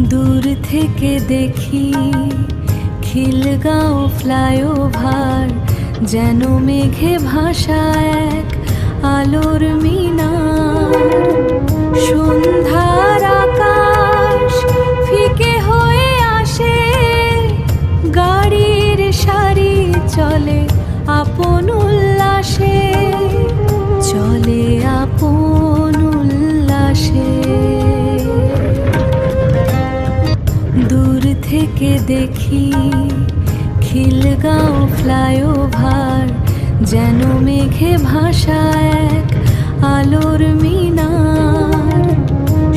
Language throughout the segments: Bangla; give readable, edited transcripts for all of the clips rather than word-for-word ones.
দূর থেকে দেখি খিলগাঁও ফ্লাইওভার, যেন মেঘে ভাসা এক আলোর মিনার। সন্ধ্যার আকাশ ফিকে হয়ে আসে, গাড়ির সারি চলে আপন উল্লাসে, চলে আপন উল্লাসে। দূর থেকে দেখি খিলগাঁও ফ্লাইওভার, যেন মেঘে ভাসা এক আলোর মিনার।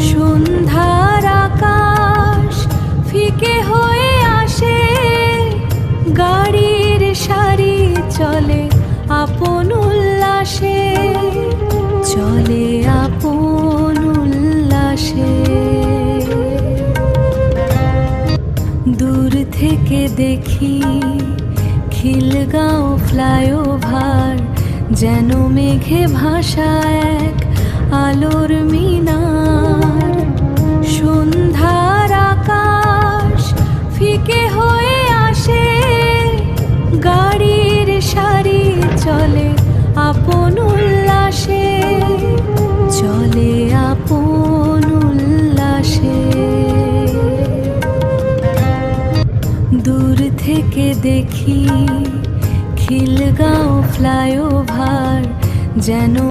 সন্ধ্যার আকাশ ফিকে হয়ে আসে, গাড়ির সারি চলে আপন উল্লাসে, চলে আপন উল্লাসে। দূর থেকে দেখি খিলগাঁও ফ্লাইওভার, যেন মেঘে ভাসা এক আলোর মিনার। সন্ধ্যার আকাশ ফিকে হয়ে আসে, গাড়ির সারি চলে আপন উল্লাসে, চলে আপন উল্লাসে। দূর থেকে দেখি খিলগাঁও ফ্লাইওভার, যেন